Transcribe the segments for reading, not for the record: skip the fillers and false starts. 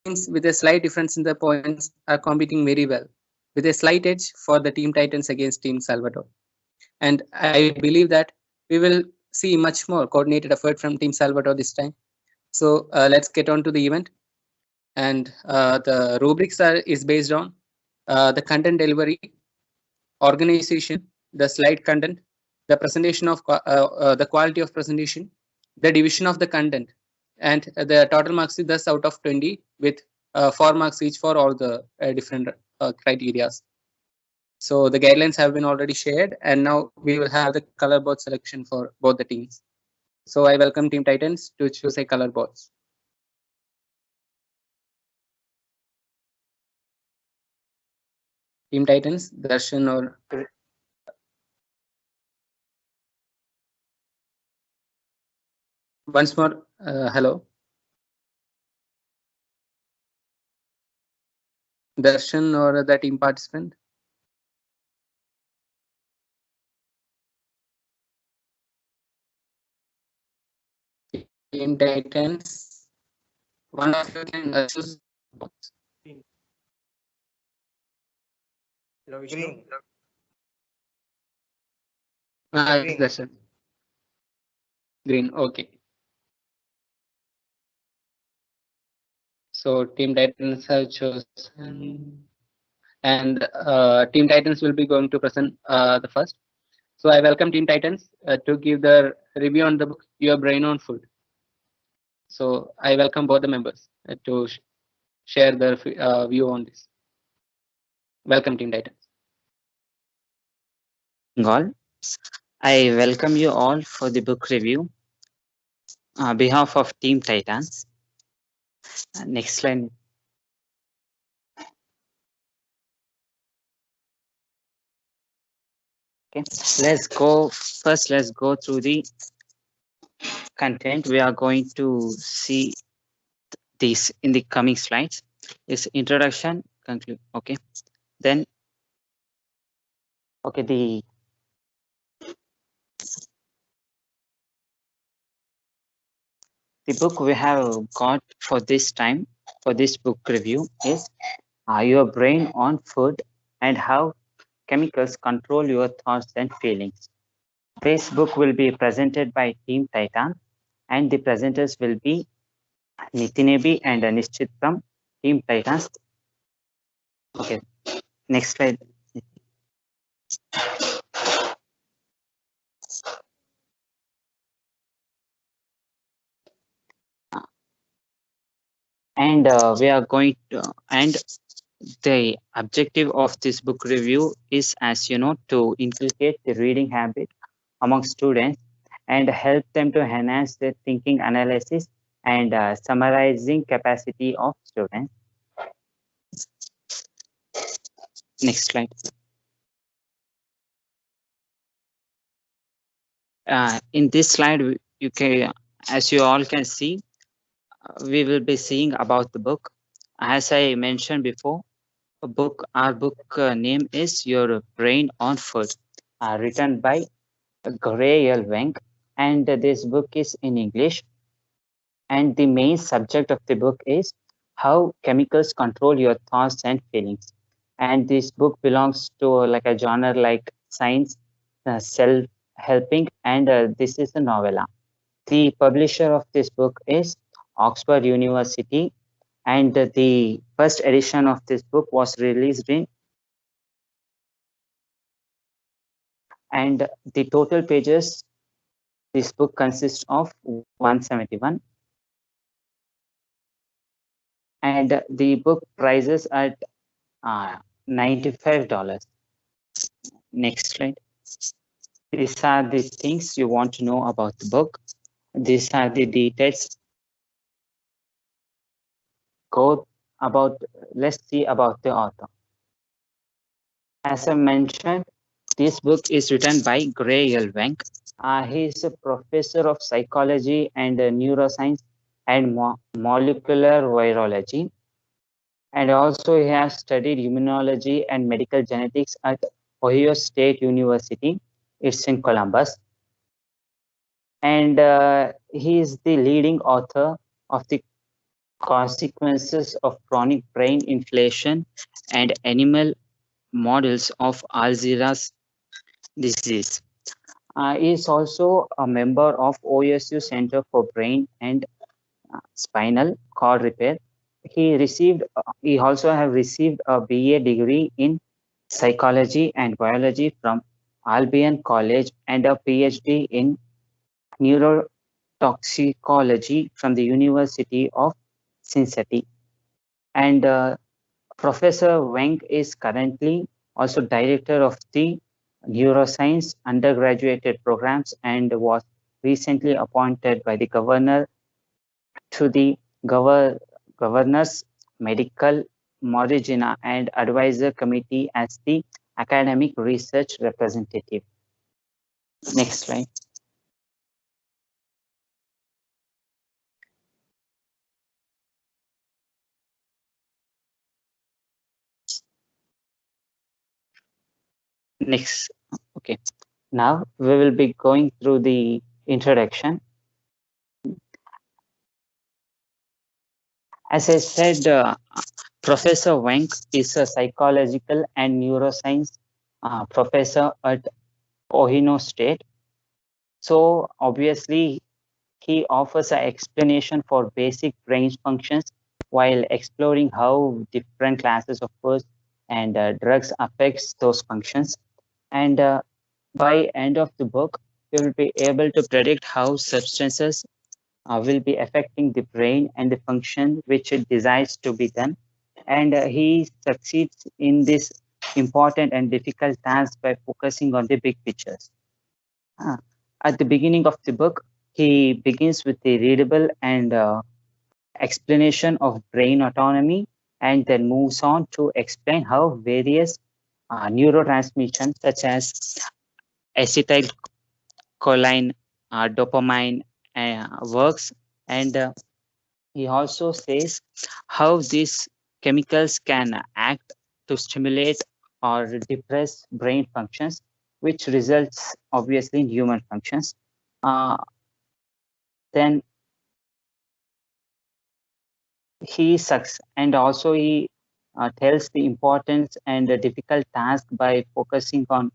teams with a slight difference in the points are competing very well, with a slight edge for the Team Titans against Team Salvador. And I believe that we will see much more coordinated effort from Team Salvador this time. So let's get on to the event. And the rubrics is based on the content delivery, organization, the slide content, the presentation of the quality of presentation, the division of the content, and the total marks is thus out of 20 with 4 marks each for all the different criteria. So the guidelines have been already shared, and now we will have the color board selection for both the teams. So I welcome Team Titans to choose a color boards. Team Titans, Darshan or once more, hello. Darshan or the team participant. Team Titans, one of you can choose. Green. Yes, Darshan. Green, okay. So Team Titans have chosen, and Team Titans will be going to present the first. So I welcome Team Titans to give the review on the book Your Brain on Food. So I welcome both the members to share their view on this. Welcome Team Titans. All. I welcome you all for the book review on behalf of Team Titans. Next slide. Okay, let's go first. Let's go through the content. We are going to see this in the coming slides. Is introduction, conclude. Okay, then okay the book we have got for this time for this book review is Your Brain on Food and How Chemicals Control Your Thoughts and Feelings. This book will be presented by Team Titan, and the presenters will be Nitinebi and Nishchit from Team Titans. Okay, next slide. And we are going to, and the objective of this book review is, as you know, to inculcate the reading habit among students and help them to enhance their thinking, analysis, and summarizing capacity of students. Next slide. In this slide, you can, as you all can see, we will be seeing about the book. As I mentioned before, our book name is Your Brain on Food, written by Gray L. Weng, and this book is in English. And the main subject of the book is how chemicals control your thoughts and feelings. And this book belongs to like a genre like science, self-helping, and this is a novella. The publisher of this book is Oxford University, and the first edition of this book was released in, and the total pages this book consists of 171, and the book prices at $95. Next slide. These are the things you want to know about the book. These are the details. Let's see about the author. As I mentioned, this book is written by Gray L. Weng. He is a professor of psychology and neuroscience and molecular virology. And also he has studied immunology and medical genetics at Ohio State University. It's in Columbus. And he is the leading author of the consequences of chronic brain inflation and animal models of Alzheimer's disease. He is also a member of OSU Center for Brain and Spinal Cord Repair. He also have received a BA degree in psychology and biology from Albion College and a PhD in neurotoxicology from the University of Cincinnati. And Professor Wang is currently also director of the neuroscience undergraduate programs and was recently appointed by the governor to the governor's medical Morigina and advisor committee as the academic research representative. Next slide. Next. Okay. Now we will be going through the introduction. As I said, Professor Wang is a psychological and neuroscience professor at Ohio State. So obviously, he offers an explanation for basic brain functions while exploring how different classes of foods and drugs affects those functions. And by end of the book, you will be able to predict how substances will be affecting the brain and the function which it desires to be done. And he succeeds in this important and difficult task by focusing on the big pictures. At the beginning of the book, he begins with the readable and explanation of brain autonomy and then moves on to explain how various neurotransmissions such as acetylcholine, dopamine works, and he also says how these chemicals can act to stimulate or depress brain functions, which results obviously in human functions. Then he sucks, and also he tells the importance and the difficult task by focusing on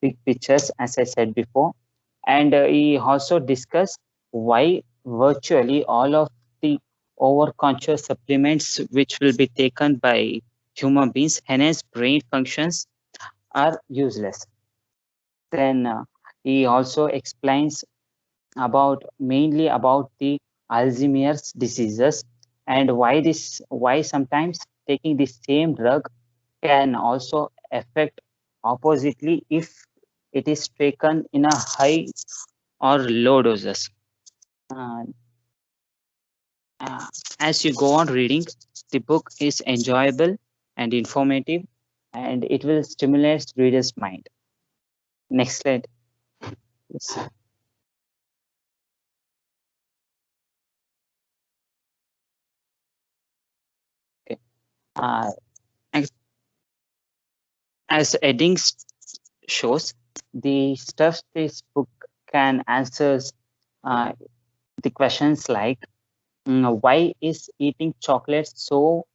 big pictures, as I said before. And he also discuss why virtually all of the overconscious supplements which will be taken by human beings enhance brain functions are useless. Then he also explains mainly about the Alzheimer's diseases and why sometimes taking the same drug can also affect oppositely if it is taken in a high or low doses. Uh, as you go on reading, the book is enjoyable and informative, and it will stimulate reader's mind. Next slide. Yes. Okay. As heading shows, the stuff this book can answer the questions like why is eating chocolate so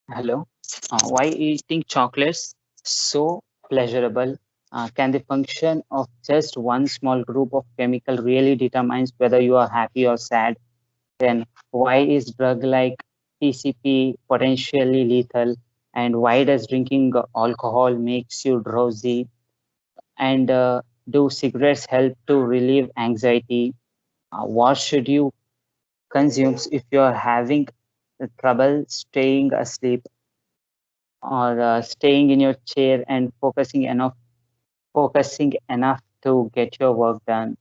why eating chocolates so pleasurable? Can the function of just one small group of chemical really determines whether you are happy or sad? Then why is drug like PCP potentially lethal? And why does drinking alcohol makes you drowsy? And do cigarettes help to relieve anxiety? What should you consume if you are having trouble staying asleep or staying in your chair and focusing enough to get your work done?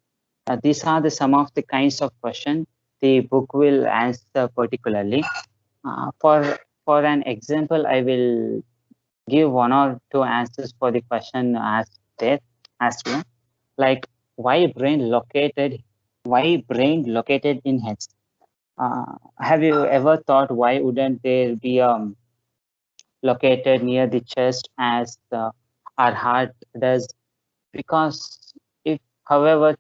These are some of the kinds of questions the book will answer particularly. For an example, I will give one or two answers for the question asked there, asked me, like why brain located in heads? Have you ever thought why wouldn't there be located near the chest as our heart does? Because if, however,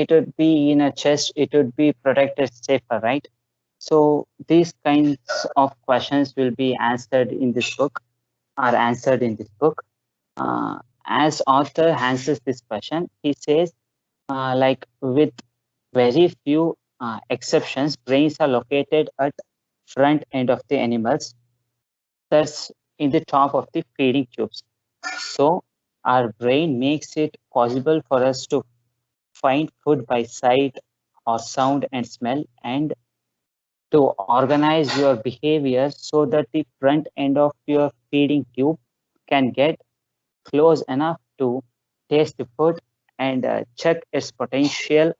it would be in a chest, it would be protected safer, right? So these kinds of questions will be answered in this book, are answered in this book. As author answers this question, he says, like with very few exceptions, brains are located at front end of the animals, that's in the top of the feeding tubes. So our brain makes it possible for us to find food by sight or sound and smell, and to organize your behavior so that the front end of your feeding tube can get close enough to taste the food and check its potentially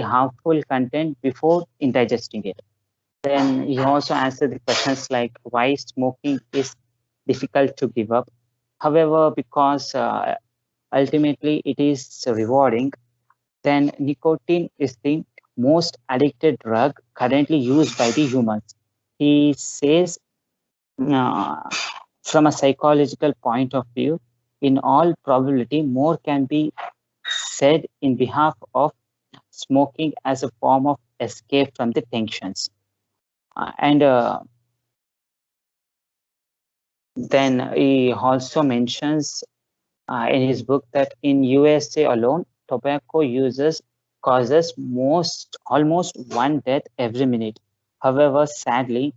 harmful content before indigesting it. Then he also answered the questions like why smoking is difficult to give up. However, because ultimately it is rewarding, then nicotine is the most addicted drug currently used by the humans. He says, uh, from a psychological point of view, in all probability, more can be said in behalf of smoking as a form of escape from the tensions. And then he also mentions in his book that in USA alone, tobacco users causes almost one death every minute. However, sadly,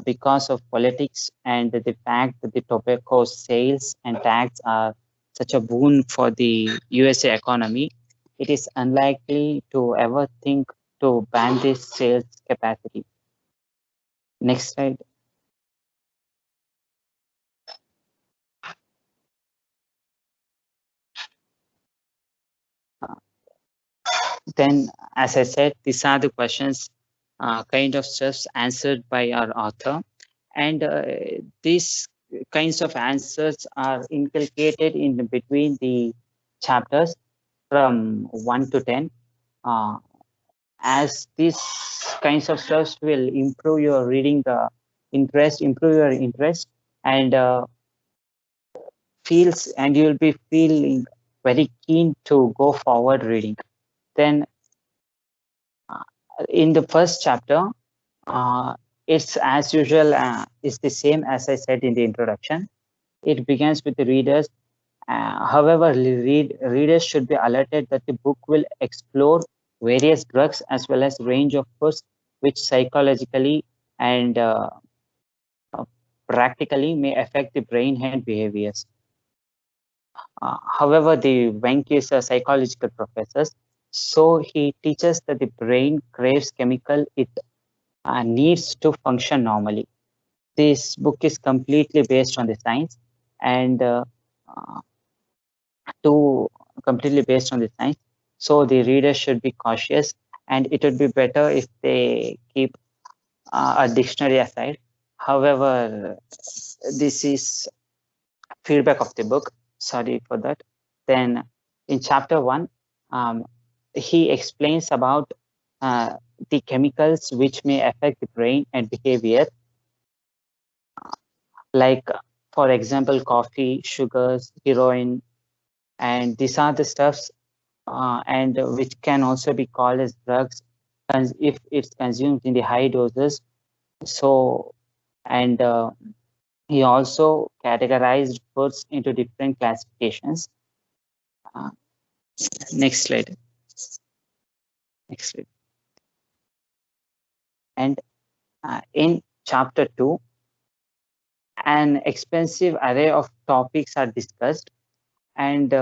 because of politics and the fact that the tobacco sales and tax are such a boon for the USA economy, it is unlikely to ever think to ban this sales capacity. Next slide. Then, as I said, these are the questions kind of just answered by our author. And these kinds of answers are inculcated in between the chapters from 1 to 10. As these kinds of stuff will improve your reading improve your interest, and you'll be feeling very keen to go forward reading. Then in the first chapter, it's as usual, it's the same as I said in the introduction. It begins with the readers. However, readers should be alerted that the book will explore various drugs as well as range of foods which psychologically and practically may affect the brain and behaviors. However, the Wenck is a psychological professor, so he teaches that the brain craves chemical it needs to function normally. This book is completely based on the science, and completely based on the science. So the reader should be cautious, and it would be better if they keep a dictionary aside. However, this is feedback of the book. Sorry for that. Then in chapter 1, he explains about the chemicals which may affect the brain and behavior, like for example, coffee, sugars, heroin, and these are the stuffs and which can also be called as drugs if it's consumed in the high doses. So, and he also categorized foods into different classifications. Next slide. Next slide. And in chapter 2, an expansive array of topics are discussed, and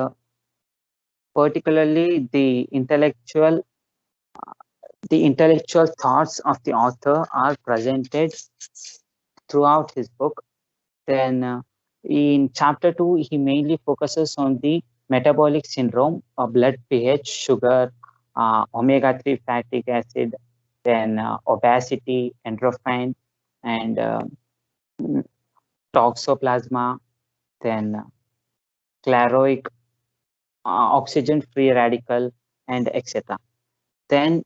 particularly the intellectual thoughts of the author are presented throughout his book. Then in chapter 2, he mainly focuses on the metabolic syndrome, blood pH, sugar, omega-3 fatty acid, then obesity, endorphin, and toxoplasma, then claroic, oxygen-free radical, and etc. Then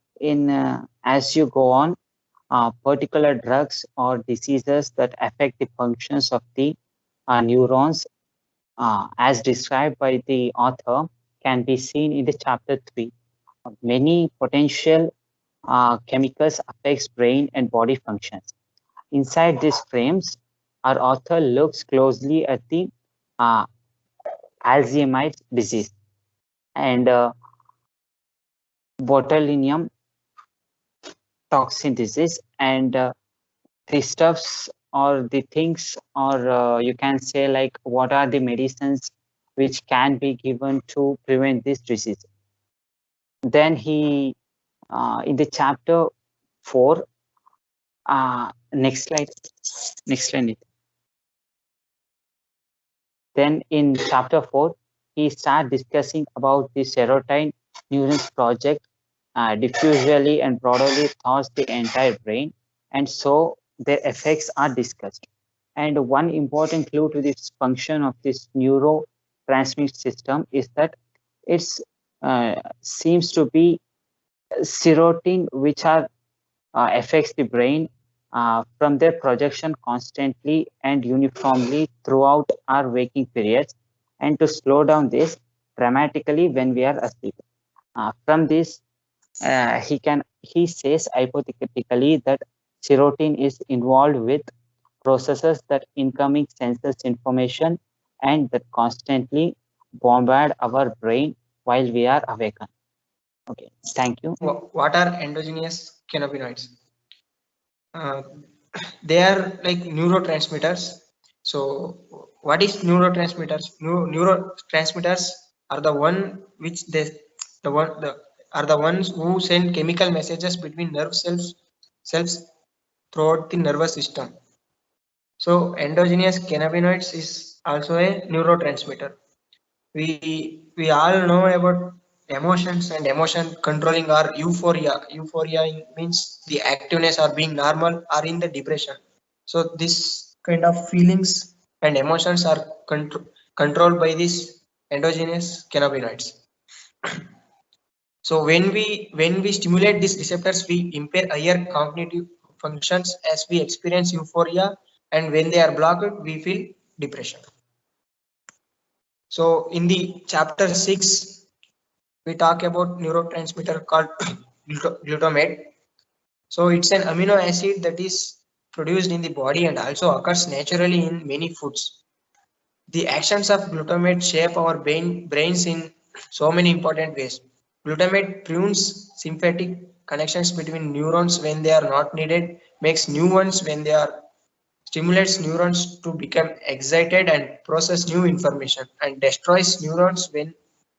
as you go on, particular drugs or diseases that affect the functions of the neurons as described by the author can be seen in the chapter 3. Many potential chemicals affects brain and body functions. Inside these frames, our author looks closely at the uh, Alzheimer's disease and botulinum toxin disease, and the stuffs or the things, or you can say like what are the medicines which can be given to prevent this disease. Then he in the chapter 4, next slide, next slide. Then in chapter 4, he starts discussing about the serotonin neurons project diffusely and broadly throughout the entire brain, and so their effects are discussed. And one important clue to this function of this neurotransmitter system is that it seems to be serotonin which are affects the brain from their projection constantly and uniformly throughout our waking periods, and to slow down this dramatically when we are asleep. From this, he says hypothetically that serotonin is involved with processes that incoming senses information and that constantly bombard our brain while we are awakened. Okay, thank you. What are endogenous cannabinoids? They are like neurotransmitters. So what is neurotransmitters? Neurotransmitters are the ones who send chemical messages between nerve cells throughout the nervous system. So endogenous cannabinoids is also a neurotransmitter. We all know about emotions, and emotion controlling our euphoria. Euphoria means the activeness or being normal or in the depression. So this kind of feelings and emotions are controlled by these endogenous cannabinoids. So when we stimulate these receptors, we impair higher cognitive functions as we experience euphoria, and when they are blocked, we feel depression. So in the chapter 6, we talk about neurotransmitter called glutamate. So it's an amino acid that is produced in the body and also occurs naturally in many foods. The actions of glutamate shape our brains in so many important ways. Glutamate prunes sympathetic connections between neurons when they are not needed, makes new ones when they are, stimulates neurons to become excited and process new information, and destroys neurons when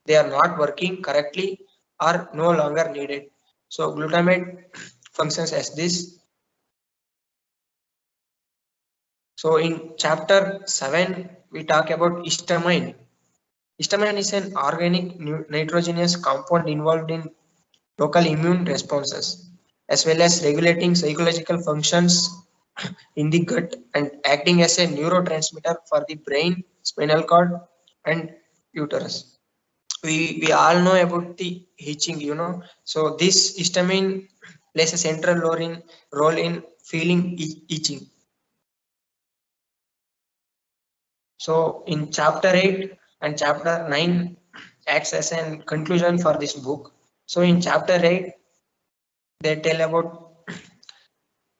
they are not working correctly or no longer needed. So glutamate functions as this. So in chapter 7, we talk about histamine. Histamine is an organic nitrogenous compound involved in local immune responses, as well as regulating psychological functions in the gut and acting as a neurotransmitter for the brain, spinal cord, and uterus. We all know about the itching, So this histamine plays a central role in feeling itching. So in chapter 8 and chapter 9 acts as a conclusion for this book. So in chapter 8, they tell about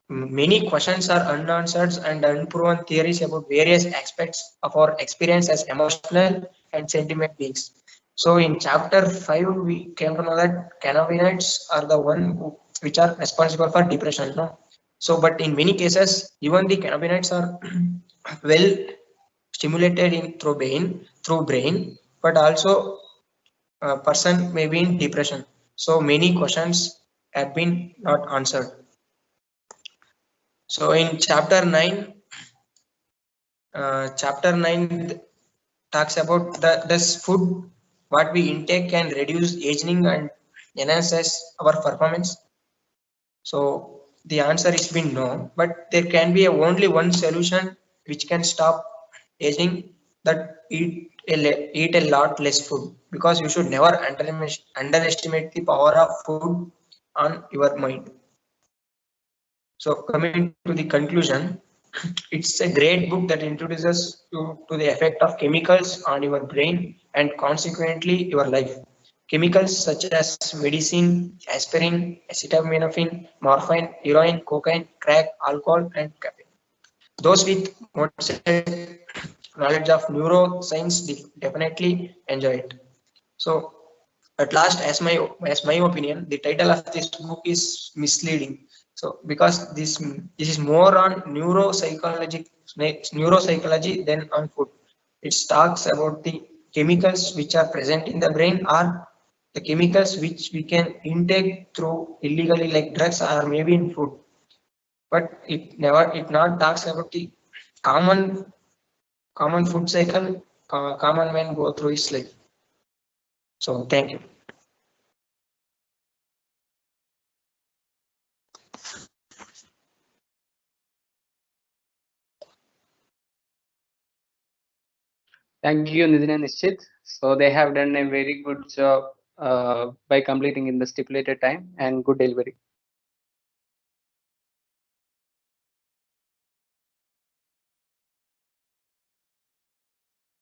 many questions are unanswered and unproven theories about various aspects of our experience as emotional and sentiment beings. So in chapter 5, we came to know that cannabinoids are the one which are responsible for depression. No? So, but in many cases, even the cannabinoids are well stimulated in through brain, but also a person may be in depression. So many questions have been not answered. So in chapter 9 talks about this food, what we intake can reduce aging and enhances our performance. So the answer is been no, but there can be only one solution which can stop aging, that eat a lot less food, because you should never underestimate the power of food on your mind. So coming to the conclusion, it's a great book that introduces you to the effect of chemicals on your brain and consequently your life. Chemicals such as medicine, aspirin, acetaminophen, morphine, heroin, cocaine, crack, alcohol, and caffeine. Those with moderate knowledge of neuroscience definitely enjoy it. So, at last, as my opinion, the title of this book is misleading. So, because this is more on neuropsychology than on food. It talks about the chemicals which are present in the brain or the chemicals which we can intake through illegally like drugs or maybe in food. But it not talks about the common common food cycle common man go through his life. So thank you. Thank you, Nitin and Nishchit. So they have done a very good job by completing in the stipulated time and good delivery.